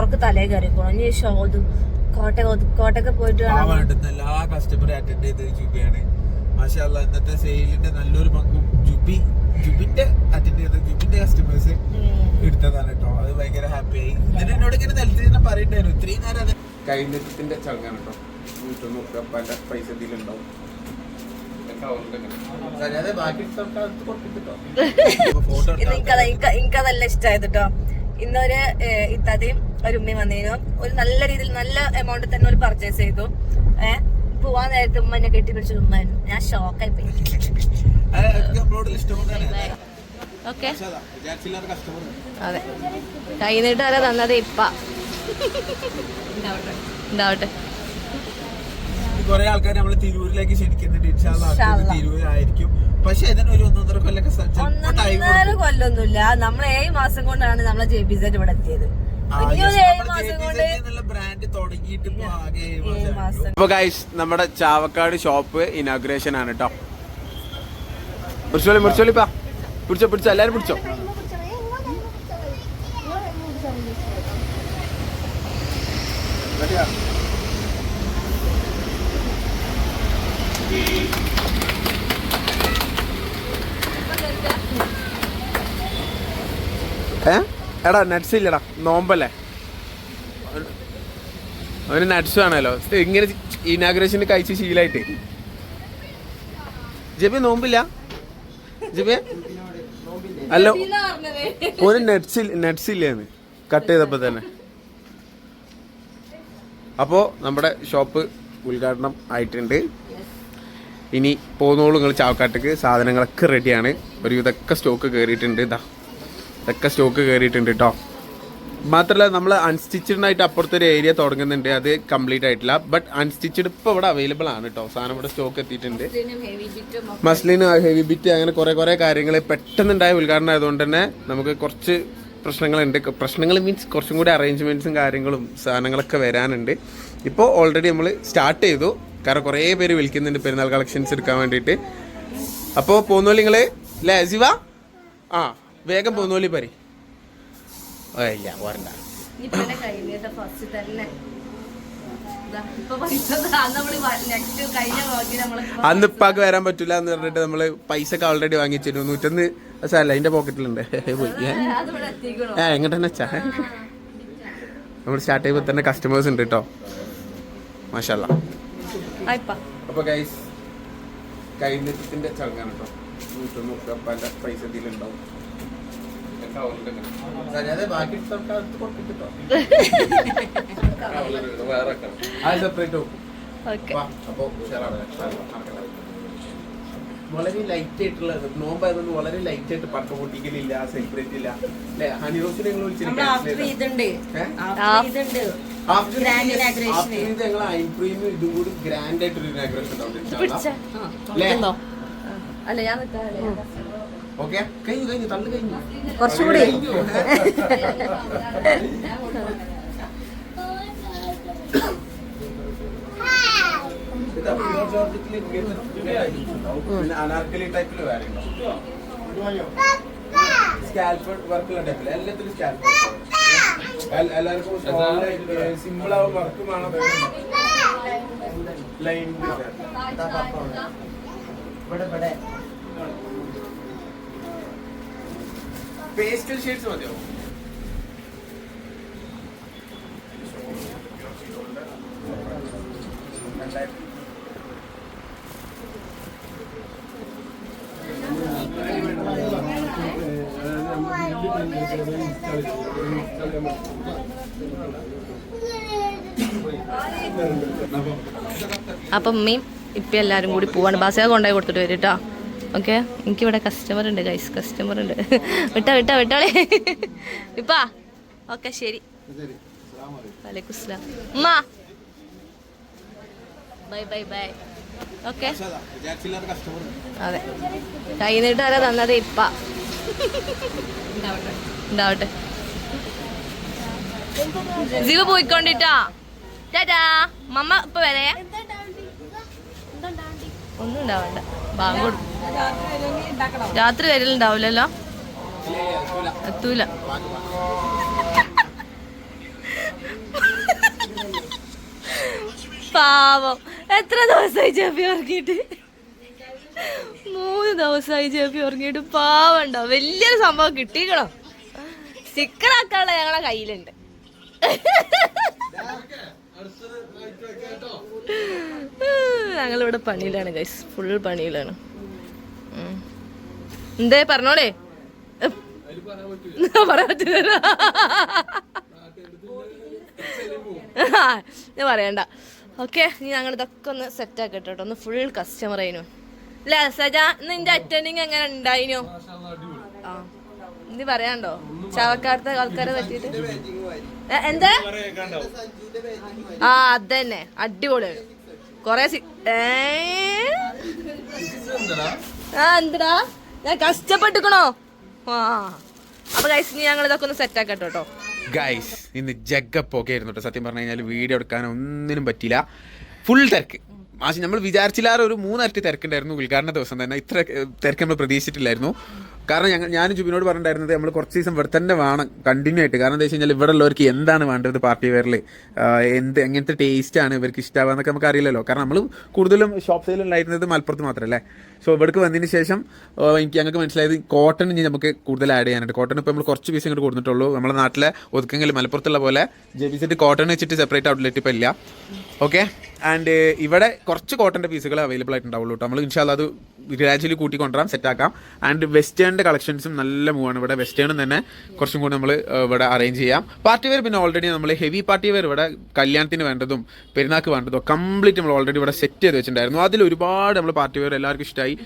ചോർക്ക് തലേ കയറിക്കോണം. ഇനി ഷോതും കോട്ടയൊക്കെ പോയിട്ട് എല്ലാ കസ്റ്റമറും അറ്റൻഡ് ചെയ്ത് ജുബിയാണ്. മാഷാഅല്ലാഹ് ഇന്നത്തെ സെയിലിന്റെ നല്ലൊരു പങ്കും ജുബിന്റെ അറ്റൻഡ് ചെയ്ത ജുബിന്റെ കസ്റ്റമേഴ്സ് എടുത്തതാണ് കേട്ടോ. അത് ഭയങ്കര ഹാപ്പി ആയി. എന്നിട്ട് എന്നോട് ഇങ്ങനെ നിലത്തിൽ തന്നെ പറയണ്ടായിരുന്നു ഇത്രയും നേരം. അത് കൈനത്തിന്റെ ചടങ്ങാണ് കേട്ടോ. 190 പൈസ ഇതിലുണ്ടാവും. എനിക്കതെല്ലാം ഇഷ്ടമായത് കേട്ടോ. ഇന്നൊരു ഇത്താതെയും ഒരു ഉമ്മയും വന്നിരുന്നു. ഒരു നല്ല രീതിയിൽ നല്ല എമൗണ്ട് തന്നെ ഒരു പർച്ചേസ് ചെയ്തു. പോവാൻ നേരത്തെ ഉമ്മ എന്നെ കെട്ടിപ്പിടിച്ചു ഉമ്മായിരുന്നു. ഞാൻ ഷോക്കായി പോയി. അതെ, കൈ നീട്ടാരെ തന്നത് ഇപ്പ ഉണ്ടാവട്ടെ. കുറെ ആൾക്കാർ നമ്മള് തിരൂരിലേക്ക് ക്ഷണിക്കുന്നുണ്ട്. തിരൂരായിരിക്കും. പക്ഷെ ഇതിനൊരു 1.5 കൊല്ലൊന്നുമില്ല. നമ്മൾ 7 മാസം കൊണ്ടാണ് നമ്മളെ JPZ ഇവിടെ എത്തിയത്. നമ്മുടെ ചാവക്കാട് ഷോപ്പ് ഇനാഗ്രേഷൻ ആണ് കേട്ടോ. മുറിച്ചോളിപ്പാ, പിടിച്ചോ എല്ലാരും പിടിച്ചോ. എടാ നട്സ് ഇല്ലടാ, നോമ്പല്ലേ, അവന് നട്സ് വേണല്ലോ. ഇങ്ങനെ ഇനാഗ്രേഷന് കഴിച്ച് ശീലായിട്ട്. ജബി നോമ്പില്ല? ജബി അല്ല, ഒരു നട്സ് ഇല്ലേന്ന് കട്ട് ചെയ്തപ്പോ തന്നെ. അപ്പോ നമ്മുടെ ഷോപ്പ് ഉദ്ഘാടനം ആയിട്ടുണ്ട്. ഇനി പോന്നോളൂ നിങ്ങൾ ചാവക്കാട്ടേക്ക്. സാധനങ്ങളൊക്കെ റെഡിയാണ്. ഒരു ഇതൊക്കെ സ്റ്റോക്ക് കയറിയിട്ടുണ്ട്. ഇതൊക്കെ സ്റ്റോക്ക് കയറിയിട്ടുണ്ട് കേട്ടോ. മാത്രമല്ല നമ്മൾ അൺസ്റ്റിച്ചഡിനായിട്ട് അപ്പുറത്തൊരു ഏരിയ തുടങ്ങുന്നുണ്ട്. അത് കംപ്ലീറ്റ് ആയിട്ടില്ല. ബട്ട് അൺസ്റ്റിച്ചഡ് ഇപ്പോൾ ഇവിടെ അവൈലബിൾ ആണ് കേട്ടോ. സാധനം ഇവിടെ സ്റ്റോക്ക് എത്തിയിട്ടുണ്ട്. മസ്ലിൻ, ഹെവി ബിറ്റ്, അങ്ങനെ കുറേ കാര്യങ്ങൾ പെട്ടെന്നുണ്ടായ ഉദ്ഘാടനം ആയതുകൊണ്ട് തന്നെ നമുക്ക് കുറച്ച് പ്രശ്നങ്ങളുണ്ട്. പ്രശ്നങ്ങൾ മീൻസ് കുറച്ചും കൂടി അറേഞ്ച്മെൻറ്റ്സും കാര്യങ്ങളും സാധനങ്ങളൊക്കെ വരാനുണ്ട്. ഇപ്പോൾ ഓൾറെഡി നമ്മൾ സ്റ്റാർട്ട് ചെയ്തു. കാരണം കുറേ പേര് വിളിക്കുന്നുണ്ട് പെരുന്നാൾ കളക്ഷൻസ് എടുക്കാൻ വേണ്ടിയിട്ട്. അപ്പോൾ പോന്നോളി നിങ്ങൾ അല്ലേ ശിവ? വേഗം പോന്നോളി പരി. ഇല്ല പോരണ്ട. അന്ന് ഇപ്പാക്ക് വരാൻ പറ്റൂല എന്ന് പറഞ്ഞിട്ട് നമ്മള് പൈസ ഒക്കെ ഓൾറെഡി വാങ്ങിച്ചിരുന്നു. 101 സാറല്ല അതിന്റെ പോക്കറ്റിലുണ്ട്. പോയി എങ്ങോട്ട് തന്നെ വെച്ചാ നമ്മൾ സ്റ്റാർട്ട് ചെയ്യുമ്പോൾ തന്നെ കസ്റ്റമേഴ്സ് ഉണ്ട് കേട്ടോ. മാഷാല്ലാ. അപ്പൊ ഗൈസ് കൈനത്തിന്റെ ചടങ്ങാണ് കേട്ടോ. 190 പൈസ ഇതിലുണ്ടാവും. വളരെ ലൈറ്റ് ആയിട്ടുള്ള നോമ്പായതുകൊണ്ട് വളരെ ലൈറ്റ് ആയിട്ട് പക്ക പൊട്ടിക്കലില്ല, സെലിബ്രേറ്റ് ഇല്ല അല്ലെ? ഹണി റോസിനെ ഞങ്ങൾ വിളിച്ചിട്ടുണ്ട്. ഞങ്ങൾ ഐബ്രീന്ന് ഇതും കൂടി ഗ്രാൻഡ് ആയിട്ടൊരു ഇനാഗ്രേഷൻ ഉണ്ടാവും. ഓക്കെ, കഴിഞ്ഞു തള്ളു കഴിഞ്ഞു. കുറച്ചുകൂടി അനാർക്കലി ടൈപ്പില് വേറെ സ്കാൽപ്പ് വർക്കുള്ള ടൈപ്പില് എല്ലാത്തിലും സ്കാൽപ്പ് എല്ലാവർക്കും സിമ്പിൾ ആവും. വർക്കും വേണം. ലൈൻ പേസ്റ്റൽ ഷെയ്ഡ്സ് മതിയോ? അപ്പം ഉമ്മയും ഇപ്പം എല്ലാവരും കൂടി പോവാണ്. ബസ്സൊക്കെ കൊണ്ടുപോയി കൊടുത്തിട്ട് വരും കേട്ടോ. ഓക്കെ, എനിക്കിവിടെ കസ്റ്റമർ ഉണ്ട് ഗൈസ്, കസ്റ്റമർ ഉണ്ട്. വിട്ടോളെ ഇപ്പാ. ഓക്കെ ശരി. വലൈക്കും സ്ലാം. ഉമ്മ ബൈ. ഓക്കെ, അതെ, കൈ നീട്ടാരെ തന്നത് ഇപ്പ ഉണ്ടാവട്ടെ. ജീവ പോയിക്കൊണ്ടിട്ടാ. ടാറ്റാ മമ്മ ഇപ്പൊ വരെ ഒന്നും ഉണ്ടാവണ്ട. ബാങ്ക് രാത്രി വരലുണ്ടാവില്ലല്ലോ, എത്തൂല. പാവം എത്ര ദിവസമായി ജെഫി ഉറങ്ങിയിട്ട് 3 ദിവസമായി ജെഫി ഉറങ്ങിയിട്ട് പാവണ്ടോ വലിയൊരു സംഭവം കിട്ടിക്കണോ സ്റ്റിക്കർ ആക്കാനുള്ള ഞങ്ങളെ കയ്യിലുണ്ട് ഞങ്ങളിവിടെ പണിയിലാണ് ഗൈസ് ഫുൾ പണിയിലാണ് എന്തേ പറഞ്ഞോളേ പറയാൻ പറ്റില്ല ഞാൻ പറയണ്ട ഓക്കെ ഇനി ഞങ്ങൾ ഇതൊക്കെ ഒന്ന് സെറ്റ് ആക്കി കേട്ടോ ഒന്ന് ഫുൾ കസ്റ്റമർ ആയിരുന്നു അല്ലേ സജ നിന്റെ അറ്റൻഡിങ് എങ്ങനെ ഉണ്ടായിനോ ആ നീ പറയാണ്ടോ ചാവക്കാടത്തെ ആൾക്കാരെ പറ്റിയിട്ട് എന്താ ആ അതന്നെ അടിപൊളിയാണ് കൊറേ ആ എന്താ ഞാൻ കഷ്ടപ്പെട്ടിക്കണോ ആ അപ്പൊ ഗൈസ് ഇനി ഞങ്ങൾ ഇതൊക്കെ ഒന്ന് സെറ്റ് ആക്കട്ടോ കേട്ടോ ഗൈസ് ഇന്ന് ജഗ്ഗപ്പൊക്കെ ആയിരുന്നു കേട്ടോ സത്യം പറഞ്ഞു കഴിഞ്ഞാൽ വീഡിയോ എടുക്കാൻ ഒന്നിനും പറ്റിയില്ല ഫുൾ തിരക്ക് മാഷി നമ്മൾ വിചാരിച്ചില്ലാതെ ഒരു 3 ഇരട്ടി തിരക്കുണ്ടായിരുന്നു ഉദ്ഘാടന ദിവസം തന്നെ ഇത്ര തിരക്ക് നമ്മൾ പ്രതീക്ഷിച്ചിട്ടില്ലായിരുന്നു കാരണം ഞാനും ജുബിനോട് പറഞ്ഞിട്ടുണ്ടായിരുന്നത് നമ്മൾ കുറച്ച് ദിവസം ഇവിടെ തന്നെ വേണം കണ്ടിന്യൂ ആയിട്ട് കാരണം എന്താ വെച്ച് കഴിഞ്ഞാൽ ഇവിടെ ഉള്ളവർക്ക് എന്താണ് വേണ്ടത് പാർട്ടി വെയറിൽ എങ്ങനത്തെ ടേസ്റ്റാണ് ഇവർക്ക് ഇഷ്ടമാവുക എന്നൊക്കെ നമുക്ക് അറിയില്ലല്ലോ കാരണം നമ്മൾ കൂടുതലും ഷോപ്പ് സെയിലുണ്ടായിരുന്നത് മലപ്പുറത്ത് മാത്രമല്ലേ സോ ഇവിടേക്ക് വന്നതിന് ശേഷം ഞങ്ങൾക്ക് മനസ്സിലായത് കോട്ടൺ ഇനി നമുക്ക് കൂടുതൽ ആഡ് ചെയ്യാനുണ്ട് കോട്ടൺ ഇപ്പോൾ നമ്മൾ കുറച്ച് പീസ് ഇങ്ങോട്ട് കൊടുത്തിട്ടുള്ളൂ നമ്മുടെ നാട്ടിലെ ഒതുക്കെങ്കിൽ മലപ്പുറത്തുള്ള പോലെ JBZ കോട്ടൺ വെച്ചിട്ട് സെപ്പറേറ്റ് ഔട്ട്ലെറ്റ് ഇപ്പോൾ ഇല്ല ഓക്കെ ആൻഡ് ഇവിടെ കുറച്ച് കോട്ടൻ്റെ പീസുകൾ അവൈലബിൾ ആയിട്ടുണ്ടാവുള്ളൂ കേട്ടോ നമ്മൾ ഇൻഷാല്ലാ അത് ഗ്രാജുവലി കൂട്ടിക്കൊണ്ടുവരാം സെറ്റാക്കാം ആൻഡ് വെസ്റ്റേണിൻ്റെ കളക്ഷൻസും നല്ല മൂവാണ് ഇവിടെ വെസ്റ്റേണും തന്നെ കുറച്ചും കൂടി നമ്മൾ ഇവിടെ അറേഞ്ച് ചെയ്യാം പാർട്ടി വെയർ പിന്നെ ഓൾറെഡി നമ്മൾ ഹെവി പാർട്ടി വെയർ ഇവിടെ കല്യാണത്തിന് വേണ്ടതും പെരുന്നാൾക്ക് വേണ്ടതും കംപ്ലീറ്റ് നമ്മൾ ഓൾറെഡി ഇവിടെ സെറ്റ് ചെയ്ത് വെച്ചിട്ടുണ്ടായിരുന്നു അതിൽ ഒരുപാട് നമ്മൾ പാർട്ടി വെയർ എല്ലാവർക്കും ഇഷ്ടമായി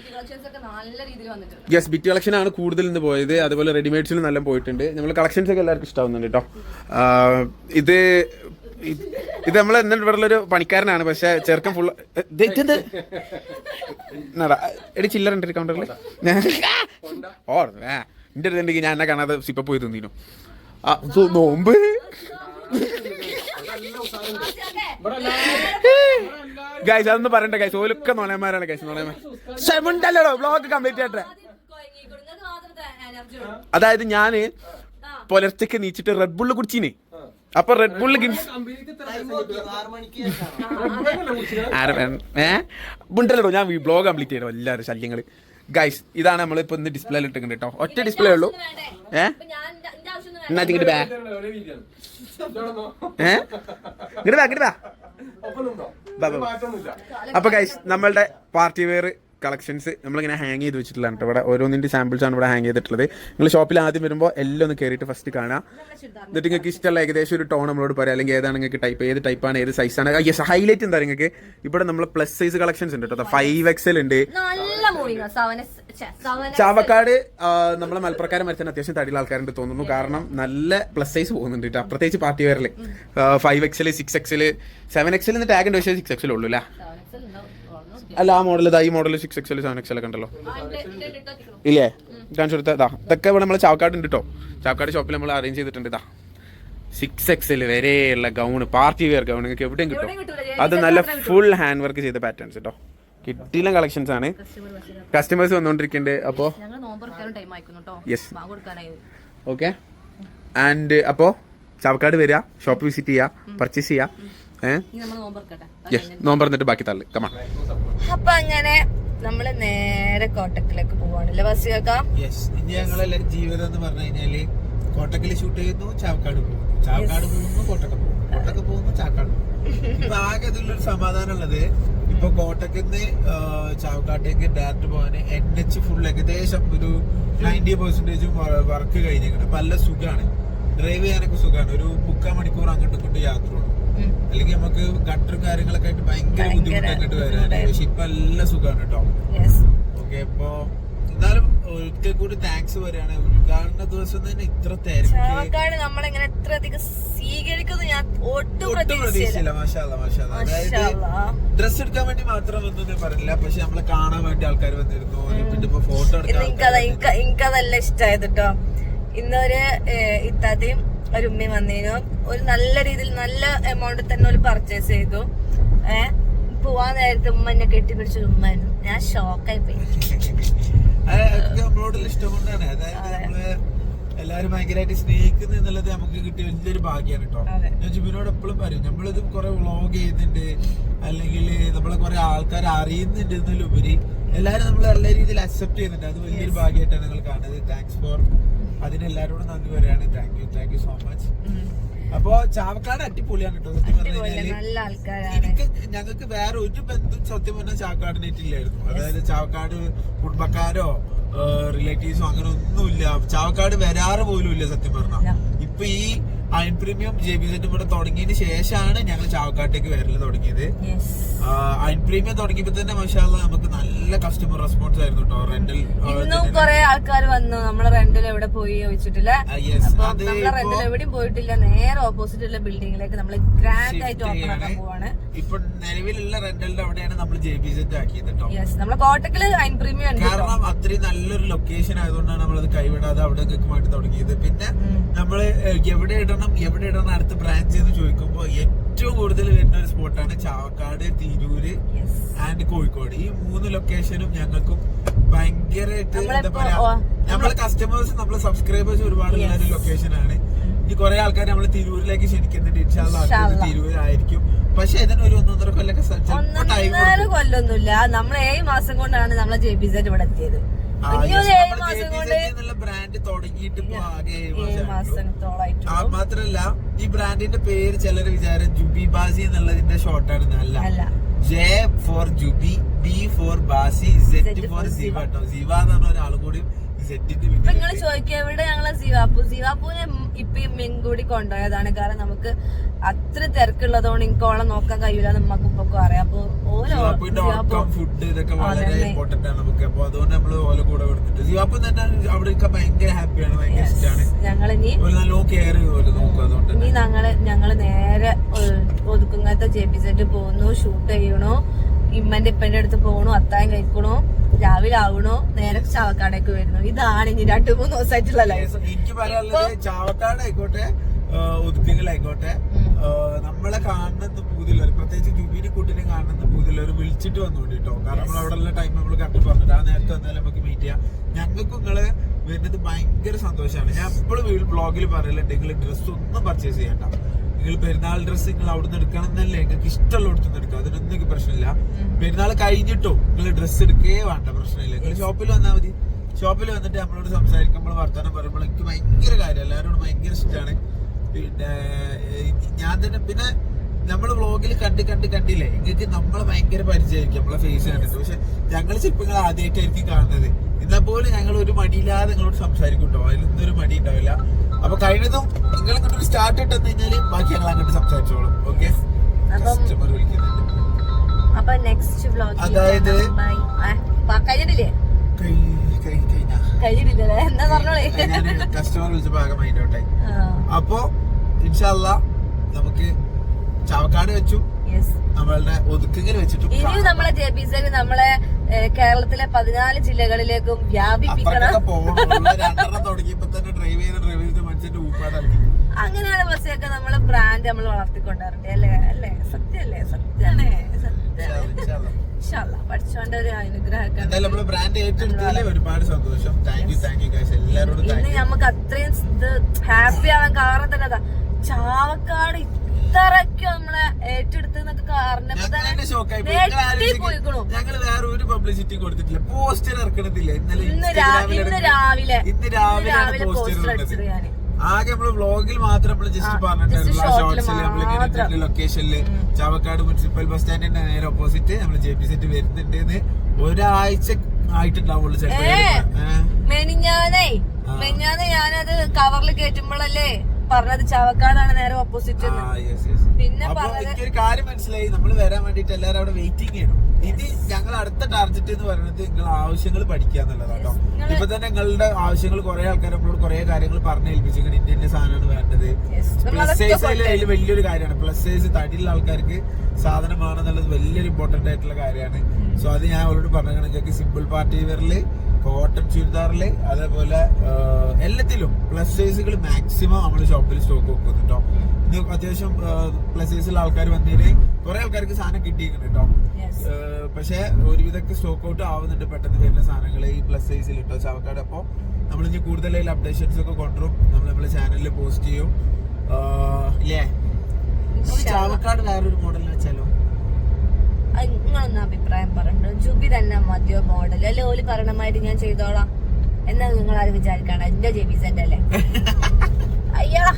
യെസ് ബിറ്റ് കളക്ഷനാണ് കൂടുതൽ ഇന്ന് പോയത് അതുപോലെ റെഡിമെയ്ഡ്സിലും നല്ല പോയിട്ടുണ്ട് നമ്മൾ കളക്ഷൻസ് ഒക്കെ എല്ലാവർക്കും ഇഷ്ടമാവുന്നുണ്ട് കേട്ടോ ഇത് നമ്മൾ എന്നിട്ട് ഇവിടെ ഉള്ളൊരു പണിക്കാരനാണ് പക്ഷെ ചെറുക്കൻ ഫുൾ എടി ചില്ലറുണ്ട് കൗണ്ടറിൽ ഓ എൻ്റെ അടുത്തുണ്ടെങ്കിൽ ഞാൻ എന്നെ കാണാതെ സിപ്പ പോയി തിന്നീനു നോമ്പ് ഗൈസ് അതൊന്നും പറയണ്ട ഗൈസ് ഓലൊക്കെ നോളയന്മാരാണ് ഗൈസ് നോളയന്മാരല്ലോ ബ്ലോഗ് കംപ്ലീറ്റ് ആയിട്ടെ അതായത് ഞാന് പുലർച്ചയ്ക്ക് നീച്ചിട്ട് റെഡ് ബുള്ള് കുടിച്ചീന് അപ്പൊ റെഡ് ബുള്ള് ബുണ്ടല്ലോ ഞാൻ ബ്ലോഗ് കംപ്ലീറ്റ് ചെയ്യണോ എല്ലാവരും ശല്യങ്ങള് ഗൈസ് ഇതാണ് നമ്മളിപ്പോ ഇന്ന് ഡിസ്പ്ലേയിൽ ഇട്ടിട്ടുണ്ട് കേട്ടോ ഒറ്റ ഡിസ്പ്ലേ ഉള്ളൂ എന്നാ ഇങ്ങോട്ട് ബാ ഇങ്ങോട്ട് ബാ അപ്പൊ ഗൈസ് നമ്മളുടെ പാർട്ടി വെയർ കളക്ഷൻസ് നമ്മളിങ്ങനെ ഹാങ് ചെയ്ത് വെച്ചിട്ടുള്ളതാണ് കേട്ടോ ഇവിടെ ഓരോന്നിൻ്റെ സാമ്പിൾസാണ് ഇവിടെ ഹാങ് ചെയ്തിട്ടുള്ളത് നിങ്ങൾ ഷോപ്പിൽ ആദ്യം വരുമ്പോൾ എല്ലാം ഒന്ന് കയറിയിട്ട് ഫസ്റ്റ് കാണാം എന്നിട്ട് നിങ്ങൾക്ക് ഇഷ്ടമുള്ള ഏകദേശം ഒരു ടോൺ നമ്മളോട് പറയാം അല്ലെങ്കിൽ ഏതാണ് നിങ്ങൾക്ക് ടൈപ്പ് ഏത് ടൈപ്പാണ് ഏത് സൈസാണ് യെസ് ഹൈലൈറ്റ് എന്താ നിങ്ങൾക്ക് ഇവിടെ നമ്മൾ പ്ലസ് സൈസ് കളക്ഷൻസ് ഉണ്ട് കേട്ടോ 5XL ഉണ്ട് ചാവക്കാട് നമ്മളെ മലപ്പുറക്കാരെ മരിച്ചാൽ അത്യാവശ്യം തടിയുള്ള ആൾക്കാരുണ്ട് തോന്നുന്നു കാരണം നല്ല പ്ലസ് സൈസ് പോകുന്നുണ്ട് കേട്ടോ പ്രത്യേകിച്ച് പാർട്ടി വെയറിൽ 5XL 6XL 7XL എന്ന് ടാഗ് ഉണ്ട് പക്ഷേ 6XL ഉള്ളൂ അല്ലേ അല്ല ആ മോഡൽ ഈ മോഡൽ 6XL 7XL ഒക്കെ ഉണ്ടല്ലോ ഇല്ലേ കാണിച്ചു കൊടുത്താ ഇതൊക്കെ ഇവിടെ നമ്മൾ ചാവക്കാട് ഉണ്ട് കേട്ടോ ചാവക്കാട് ഷോപ്പിൽ നമ്മൾ അറേഞ്ച് ചെയ്തിട്ടുണ്ട് ഇതാ 6XL വരെയുള്ള ഗൗണ് പാർട്ടി വെയർ ഗൗൺ നിങ്ങൾക്ക് എവിടെയും കിട്ടും അത് നല്ല ഫുൾ ഹാൻഡ് വർക്ക് ചെയ്ത പാറ്റേൺസ് കേട്ടോ കിട്ടിയില്ല കളക്ഷൻസ് ആണ് കസ്റ്റമേഴ്സ് വന്നുകൊണ്ടിരിക്കുന്നുണ്ട് അപ്പോൾ യെസ് ഓക്കെ ആൻഡ് അപ്പോൾ ചാവക്കാട് വരിക ഷോപ്പ് വിസിറ്റ് ചെയ്യുക പർച്ചേസ് ചെയ്യുക നോമ്പറന്നിട്ട് ബാക്കി തള്ളു കമാ അപ്പൊ അങ്ങനെ നമ്മള് നേരെ കോട്ടക്കിലേക്ക് പോവാണല്ലേ ബസ്സിയൊക്കെ ഞങ്ങളെല്ലാരും ജീവിതം എന്ന് പറഞ്ഞു കഴിഞ്ഞാല് കോട്ടക്കിൽ ഷൂട്ട് ചെയ്യുന്നു ചാവക്കാട് പോകുന്നു കോട്ടക്ക പോകുന്നു ചാവക്കാട് ഇപ്പൊ ആകെ ഇതിലൊരു സമാധാനം ഉള്ളത് ഇപ്പൊ കോട്ടക്കിന്ന് ചാവക്കാട്ടേക്ക് ഡയറക്റ്റ് പോകാൻ NH ഫുൾ ഏകദേശം ഒരു 90% വർക്ക് കഴിഞ്ഞേക്കണം അപ്പൊ നല്ല സുഖമാണ് ഡ്രൈവ് ചെയ്യാനൊക്കെ സുഖമാണ് ഒരു 3/4 മണിക്കൂർ അങ്ങോട്ടും ഇങ്ങോട്ടും യാത്ര ഉള്ളൂ അല്ലെങ്കിൽ നമുക്ക് ഗട്ടറും കാര്യങ്ങളൊക്കെ ആയിട്ട് ഭയങ്കര ബുദ്ധിമുട്ട് അങ്ങോട്ട് വരാന് പക്ഷെ ഇപ്പൊ നല്ല സുഖമാണ് കേട്ടോ ഓക്കെ ഇപ്പൊ എന്നാലും ഒരിക്കൽ കൂടി താങ്ക്സ് പറയാണ് ഉദ്ഘാടന ദിവസം തന്നെ ഇത്ര തിരക്കാണ് നമ്മളിങ്ങനെ എത്ര അധികം സ്വീകരിക്കുന്നു ഞാൻ ഒട്ടും പ്രതീക്ഷയില്ല മാഷാഅല്ലാഹ് അതായത് ഡ്രസ് എടുക്കാൻ വേണ്ടി മാത്രം ഒന്നും പറഞ്ഞില്ല പക്ഷെ നമ്മളെ കാണാൻ വേണ്ടി ആൾക്കാർ വന്നിരുന്നു പിന്നെ ഇപ്പൊ ഫോട്ടോ എടുക്കാൻ എനിക്കതല്ല ഇഷ്ടമായത് കേട്ടോ ഇന്നൊരു ഇത്താത്തയും ഒരു ഉമ്മയും വന്നതിനു ഒരു നല്ല രീതിയിൽ നല്ല എമൗണ്ട് തന്നെ ഒരു പർച്ചേസ് ചെയ്തു പോവാൻ നേരത്തെ ഉമ്മ എന്നെ കെട്ടിപ്പിടിച്ചൊരു ഉമ്മായിരുന്നു ഞാൻ ഷോക്കായി പോയി നമ്മളോടുള്ള ഇഷ്ടം കൊണ്ടാണ് അതായത് നമ്മള് എല്ലാരും ഭയങ്കരമായിട്ട് സ്നേഹിക്കുന്നു എന്നുള്ളത് നമുക്ക് കിട്ടിയ വലിയൊരു ഭാഗ്യമാണ് കേട്ടോ ഞാൻ ജിബിനോട് എപ്പോഴും പറയും നമ്മളിത് കുറെ വ്ളോഗ് ചെയ്യുന്നുണ്ട് അല്ലെങ്കിൽ നമ്മളെ കുറെ ആൾക്കാർ അറിയുന്നുണ്ട് എന്നതിലുപരി എല്ലാരും നമ്മൾ നല്ല രീതിയിൽ അക്സെപ്റ്റ് ചെയ്യുന്നുണ്ട്. അത് വലിയൊരു ഭാഗ്യമായിട്ടാണ് ഞങ്ങൾ കാണുന്നത്. താങ്ക്സ് ഫോർ അതിനെല്ലാരോടും നന്ദി പറയാണ്. Thank you so much. അപ്പൊ ചാവക്കാട് അടിപൊളിയാണ് കേട്ടോ. സത്യം പറഞ്ഞു കഴിഞ്ഞാല് എനിക്ക് ഞങ്ങൾക്ക് വേറെ ഒരു ബന്ധം സത്യം പറഞ്ഞാൽ ചാവക്കാടിനായിട്ടില്ലായിരുന്നു. അതായത് ചാവക്കാട് കുടുംബക്കാരോ റിലേറ്റീവ്സോ അങ്ങനെ ഒന്നുമില്ല. ചാവക്കാട് വരാറ് പോലും ഇല്ല സത്യം പറഞ്ഞാൽ. ഇപ്പൊ ഈ അയൺ പ്രീമിയം JBZ ഇവിടെ തുടങ്ങിയതിന് ശേഷമാണ് ഞങ്ങൾ ചാവക്കാട്ടേക്ക് വരല് തുടങ്ങിയത്. അയൺ പ്രീമിയം തുടങ്ങിയപ്പോ തന്നെ മാഷാഅല്ലാഹ് നമുക്ക് നല്ല കസ്റ്റമർ റെസ്പോൺസ് ആയിരുന്നു കേട്ടോ. റെന്റൽ കുറെ ആൾക്കാർ വന്നു. നമ്മളെ റെന്റൽ എവിടെ പോയി ചോദിച്ചിട്ടില്ല. നമ്മളെ റെന്റൽ എവിടെയും പോയിട്ടില്ല. നേരെ ഓപ്പോസിറ്റ് ഉള്ള ബിൽഡിംഗിലേക്ക് നമ്മൾ ഗ്രാൻഡ് ആയിട്ട് ഓപ്പൺ ആക്കാൻ പോവാണ്. ഇപ്പൊ നിലവിലുള്ള റെന്റലിന്റെ അവിടെയാണ് നമ്മൾ JBZ ആക്കിയത് കേട്ടോ. നമ്മളെ കോട്ടക്കല് അയൺ പ്രീമിയം ഉണ്ട്. കാരണം അത്രയും നല്ലൊരു ലൊക്കേഷൻ ആയതുകൊണ്ടാണ് നമ്മളത് കൈവിടാതെ അവിടെ കൃത്യമായിട്ട് തുടങ്ങിയത്. പിന്നെ നമ്മള് എവിടെ ഇടണം അടുത്ത ബ്രാഞ്ച് എന്ന് ചോദിക്കുമ്പോ ഏറ്റവും കൂടുതൽ വരുന്ന ഒരു സ്പോട്ടാണ് ചാവക്കാട്, തിരൂര് ആൻഡ് കോഴിക്കോട്. ഈ 3 ലൊക്കേഷനും ഞങ്ങൾക്കും ഭയങ്കരമായിട്ട് എന്താ പറയാ, നമ്മളെ കസ്റ്റമേഴ്സ് നമ്മളെ സബ്സ്ക്രൈബേഴ്സ് ഒരുപാട് ഉള്ള ഒരു ലൊക്കേഷനാണ്. ഇനി കുറെ ആൾക്കാർ നമ്മള് തിരൂരിലേക്ക് ക്ഷണിക്കുന്നുണ്ട്. ഇൻഷാല്ലാഹ് തിരൂരായിരിക്കും. പക്ഷെ ഇതിന് ഒരു 1.5 കൊല്ലൊന്നുമില്ല. നമ്മൾ 7 മാസം കൊണ്ടാണ് നമ്മളെ JBZ ഇവിടെ എത്തിയത്. ബ്രാൻഡ് തുടങ്ങിയിട്ട് മാത്രല്ല ഈ ബ്രാൻഡിന്റെ പേര് ചിലർ വിചാരം ജുബി ബാസി എന്നുള്ളതിന്റെ ഷോർട്ടാണ്. അല്ല, J for Jubi, B for Basi, Z for Ziva കേട്ടോ. സിവ എന്ന് പറഞ്ഞ ഒരാൾ കൂടി നിങ്ങൾ ചോദിക്കുക എവിടെ ഞങ്ങളെ സിവാപ്പൂനെ ഇപ്പം മെങ്കൂടി കൊണ്ടുപോയതാണ്. കാരണം നമുക്ക് അത്ര തിരക്കുള്ളതുകൊണ്ട് എനിക്ക് ഓളെ നോക്കാൻ കഴിയൂല. നമുക്ക് ഇപ്പൊക്കെ അറിയാം. അപ്പൊ ഫുഡ് ഇതൊക്കെ വളരെ ഇമ്പോർട്ടന്റ് ആണ് നമുക്ക്. അപ്പൊ അതുകൊണ്ട് നമ്മള് ഓല കൂടെ കൊടുത്തിട്ട് സിവാപ്പൂ തന്നെ അവിടെ ഭയങ്കര ഹാപ്പിയാണ്, ഭയങ്കര ഇഷ്ടമാണ്. ഞങ്ങളിനി നല്ല കെയർ നോക്കും. അതുകൊണ്ട് ഇനി ഞങ്ങള് നേരെ ഒതുക്കുങ്ങത്തെ JBZ പോകുന്നു, ഷൂട്ട് ചെയ്യണു, ഇമ്മന്റെ ഇപ്പന്റെ അടുത്ത് പോകണു, അത്തായം കഴിക്കണു, രാവിലെ ആവണോ, നേരെ ചാവക്കാടേക്ക് വരുന്നു. ഇതാണ് ഇനി 2-3 ദിവസമായിട്ടുള്ള ലൈഫ്. എനിക്ക് പറയാനുള്ളത് ചാവക്കാട് ആയിക്കോട്ടെ ഒതുക്കലായിക്കോട്ടെ നമ്മളെ കാണുന്ന പൂതിയുള്ളവർ, പ്രത്യേകിച്ച് ജുബിനെ കുട്ടിനെ കാണുന്ന പൂതിയുള്ളവർ വിളിച്ചിട്ട് വന്നോണ്ട് കേട്ടോ. കാരണം നമ്മൾ അവിടെ ഉള്ള ടൈം നമ്മൾ കറക്റ്റ് പറഞ്ഞിട്ട് ആ നേരത്തെ വന്നാലും നമുക്ക് മീറ്റ് ചെയ്യാം. ഞങ്ങൾക്കും നിങ്ങള് വരുന്നത് ഭയങ്കര സന്തോഷമാണ്. ഞാൻ എപ്പോഴും ബ്ലോഗിൽ പറയലുണ്ട്, നിങ്ങൾ ഡ്രസ്സ് ഒന്നും പർച്ചേസ് ചെയ്യണ്ട. നിങ്ങൾ പെരുന്നാൾ ഡ്രസ്സ് നിങ്ങൾ അവിടെ നിന്ന് എടുക്കണം എന്നല്ലേ, നിങ്ങൾക്ക് ഇഷ്ടമുള്ള അടുത്തുനിന്ന് എടുക്കാം. അതിനൊന്നും എനിക്ക് പ്രശ്നമില്ല. പെരുന്നാൾ കഴിഞ്ഞിട്ടോ നിങ്ങൾ ഡ്രസ്സ് എടുക്കേ വേണ്ട, പ്രശ്നമില്ല. നിങ്ങൾ ഷോപ്പിൽ വന്നാൽ മതി. ഷോപ്പിൽ വന്നിട്ട് നമ്മളോട് സംസാരിക്കുമ്പോൾ വർത്തമാനം പറയുമ്പോൾ എനിക്ക് ഭയങ്കര കാര്യം, എല്ലാവരോടും ഭയങ്കര ഇഷ്ടമാണ്. പിന്നെ ഞാൻ തന്നെ പിന്നെ നമ്മള് വ്ളോഗിൽ കണ്ടില്ലേ, നിങ്ങൾക്ക് നമ്മളെ ഭയങ്കര പരിചയമായിരിക്കും നമ്മളെ ഫേസ് കണ്ടിട്ട്. പക്ഷെ ഞങ്ങൾ ചിലപ്പോൾ നിങ്ങൾ ആദ്യമായിട്ടായിരിക്കും കാണുന്നത്. എന്നാൽ പോലും ഞങ്ങൾ ഒരു മടിയില്ലാതെ നിങ്ങളോട് സംസാരിക്കും കേട്ടോ. അതിലൊന്നും ഒരു മടി ഉണ്ടാവില്ല. അപ്പൊ കഴിഞ്ഞതും നിങ്ങൾ ഇങ്ങോട്ട് ഒരു സ്റ്റാർട്ട് ഇട്ടെന്ന് കഴിഞ്ഞാല് ബാക്കി ഞങ്ങൾ അങ്ങോട്ട് സംസാരിച്ചോളും. ഓക്കെ, കസ്റ്റമർ വിളിക്കുന്നുണ്ട്. അതായത് കസ്റ്റമർ വിളിച്ചപ്പോ ആകെ മൈൻഡ് ഔട്ടായി. അപ്പൊ ഇൻഷാല്ലാ നമുക്ക് ചാവക്കാട് വെച്ചു, നമ്മളുടെ ഒതുക്കൽ വെച്ചിട്ട് ഇനിയും നമ്മളെ JBZ നമ്മളെ കേരളത്തിലെ 14 ജില്ലകളിലേക്കും വ്യാപിപ്പിക്കണം. തുടങ്ങിയപ്പോ തന്നെ ഡ്രൈവ് ചെയ്ത് മനുഷ്യന്റെ ഊപ്പാടാക്കി. അങ്ങനെയാണ് ബസ്സൊക്കെ നമ്മളെ ബ്രാൻഡ് നമ്മൾ വളർത്തിക്കൊണ്ടുവരണ്ടേ. അല്ലേ? സത്യല്ലേ? സത്യാണ്. പഠിച്ചോന്റെ ഒരു അനുഗ്രഹം. ബ്രാൻഡ് ഏറ്റെടുത്തതിൽ ഒരുപാട് സന്തോഷം. താങ്ക് യു ഗൈസ് എല്ലാവരോടും. ഇന്ന് നമുക്ക് അത്രയും ഹാപ്പി ആവാൻ കാരണം തന്നെ ചാവക്കാട് ഇത്രയ്ക്ക് നമ്മളെ ഏറ്റെടുത്തൊക്കെ ഞങ്ങള് വേറെ ഒരു പബ്ലിസിറ്റി കൊടുത്തിട്ടില്ല. പോസ്റ്റർ ഇറക്കണത്തില്ല. ഇന്ന് രാവിലെ പോസ്റ്റർ അടിച്ചത് ഞാൻ ആകെ നമ്മള് വ്ളോഗിൽ മാത്രം നമ്മള് ജസ്റ്റ് പറഞ്ഞിട്ടുണ്ടായിരുന്നു. ഷോർട്സിൽ നമ്മളിങ്ങനെ ലൊക്കേഷനില് ചാവക്കാട് മുനിസിപ്പൽ ബസ് സ്റ്റാൻഡിന്റെ നേരെ ഓപ്പോസിറ്റ് നമ്മള് JBZ വരുന്നുണ്ട്. ഒരാഴ്ച ആയിട്ടുണ്ടാവുള്ളൂ മെനിഞ്ഞാന്നേ ഞാനത് കവറിൽ കയറ്റുമ്പോഴല്ലേ പറഞ്ഞത് ചാവക്കാടാണ് നേരെ ഓപ്പോസിറ്റ്. പിന്നെ എനിക്കൊരു കാര്യം മനസ്സിലായി, നമ്മൾ വരാൻ വേണ്ടിട്ട് എല്ലാരും അവിടെ വെയിറ്റിംഗ് ചെയ്യണം. ഇനി ഞങ്ങൾ അടുത്ത ടാർഗറ്റ് എന്ന് പറയുന്നത് നിങ്ങൾ ആവശ്യങ്ങൾ പഠിക്കുക എന്നുള്ളതാട്ടോ. ഇപ്പൊ തന്നെ നിങ്ങളുടെ ആവശ്യങ്ങൾ കുറെ ആൾക്കാർ നമ്മളോട് കുറെ കാര്യങ്ങൾ പറഞ്ഞു ഏൽപ്പിച്ചിരിക്കണം. ഇന്ത്യന്റെ സാധനമാണ് വേണ്ടത്. പ്ലസ് സൈസ് അതിൽ വലിയൊരു കാര്യമാണ്. പ്ലസ് സൈസ് തടിയുള്ള ആൾക്കാർക്ക് സാധനമാണെന്നുള്ളത് വലിയൊരു ഇമ്പോർട്ടന്റ് ആയിട്ടുള്ള കാര്യമാണ്. സോ അത് ഞാൻ അവരോട് പറഞ്ഞ കണക്കൊക്കെ സിമ്പിൾ പാർട്ടി വെയറില്, കോട്ടൺ ചുരിദാറില്, അതേപോലെ എല്ലാത്തിലും പ്ലസ് സൈസുകൾ മാക്സിമം നമ്മുടെ ഷോപ്പിൽ സ്റ്റോക്ക് വെക്കുന്നു കേട്ടോ. അത്യാവശ്യം പ്ലസ് സൈസിലുള്ള ആൾക്കാർ വന്നതിന് കുറെ ആൾക്കാർക്ക് സാധനം കിട്ടിയിരിക്കുന്നു കേട്ടോ. പക്ഷെ ഒരുവിധമൊക്കെ സ്റ്റോക്ക് ഔട്ട് ആവുന്നുണ്ട് പെട്ടെന്ന് വരുന്ന സാധനങ്ങൾ ഈ പ്ലസ് സൈസിൽ കേട്ടോ ചാവക്കാട്. അപ്പോൾ നമ്മളിനി കൂടുതൽ അപ്ഡേഷൻസ് ഒക്കെ കൊണ്ടുവരും. നമ്മളെ ചാനലിൽ പോസ്റ്റ് ചെയ്യും. ഇല്ലേ, ചാവക്കാട് വേറൊരു മോഡൽ വെച്ചാലോ? നിങ്ങളൊന്ന് അഭിപ്രായം പറഞ്ഞു. ജുബി തന്നെ മതിയോ മോഡൽ അല്ലെ ഓല് പറയണമായിട്ട് ഞാൻ ചെയ്തോളാം എന്നാ നിങ്ങൾ ആരും വിചാരിക്കണം എന്റെ ജെബിസന്റെ അല്ലേ? അയ്യടാ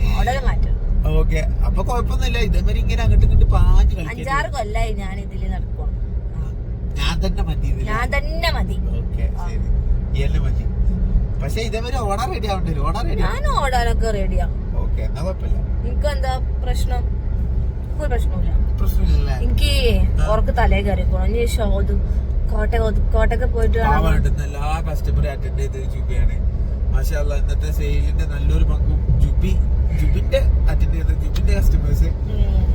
മോഡൽ മാറ്റും. ഓക്കെ, അപ്പൊ കൊഴപ്പൊന്നുമില്ല. ഇതേമാതിരി ഇങ്ങനെ അങ്ങോട്ട് ഇങ്ങോട്ട് പാഞ്ഞ് കളിക്കാം. 5-6 കൊല്ലായി ഞാൻ ഇതില് നടക്കും. ഞാൻ തന്നെ മതി. ഓക്കെ ശരി, ഈ എന്നെ മതി. പക്ഷെ ഇതേമാതിരി ഓടാൻ റെഡി ആവണ്ടേ? ഞാൻ ഓടാനൊക്കെ റെഡിയാ. ഓക്കെ, എന്നാ കുഴപ്പമില്ല. എനിക്ക് എന്താ പ്രശ്നം? ഒരു പ്രശ്നമില്ല. പ്രശ്നമില്ല. എനിക്ക് ഉറക്ക് തലേ കയറിക്കോണം. ഇനി ഷോതും കോട്ടയൊക്കെ പോയിട്ട് എല്ലാ കസ്റ്റമറെ അറ്റൻഡ് ചെയ്ത് ജുബിയാണ്. മാഷാഅല്ലാഹ് ഇന്നത്തെ സെയിലിന്റെ നല്ലൊരു പങ്കും ജുബിന്റെ അറ്റൻഡ് ചെയ്ത ജുബിന്റെ കസ്റ്റമേഴ്സ്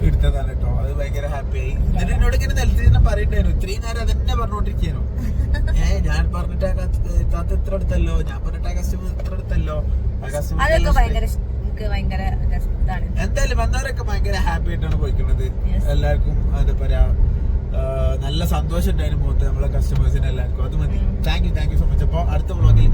എടുത്തതാണ് കേട്ടോ. അത് ഭയങ്കര ഹാപ്പിയായി. എന്നിട്ട് എന്നോട് ഇങ്ങനെ നിലത്ത് തന്നെ പറയണ്ടായിരുന്നു. ഇത്രയും നേരം അതെന്നെ പറഞ്ഞോണ്ടിരിക്കാനോ. ഞാൻ പറഞ്ഞിട്ട് താത്ത ഇത്ര അടുത്തല്ലോ, ഞാൻ പറഞ്ഞിട്ട് ആ കസ്റ്റമർ ഇത്ര അടുത്തല്ലോ. ആ കസ്റ്റമർ എന്തായാലും വന്നവരൊക്കെ ഭയങ്കര ഹാപ്പി ആയിട്ടാണ് പോയിക്കുന്നത്. എല്ലാവർക്കും എന്താ പറയാ നല്ല സന്തോഷം ഉണ്ടായിരുന്നു മുഖത്ത് നമ്മളെ കസ്റ്റമേഴ്സിന് എല്ലാവർക്കും. അത് മതി. Thank you so much. അപ്പൊ അടുത്ത വ്ളോഗിൽ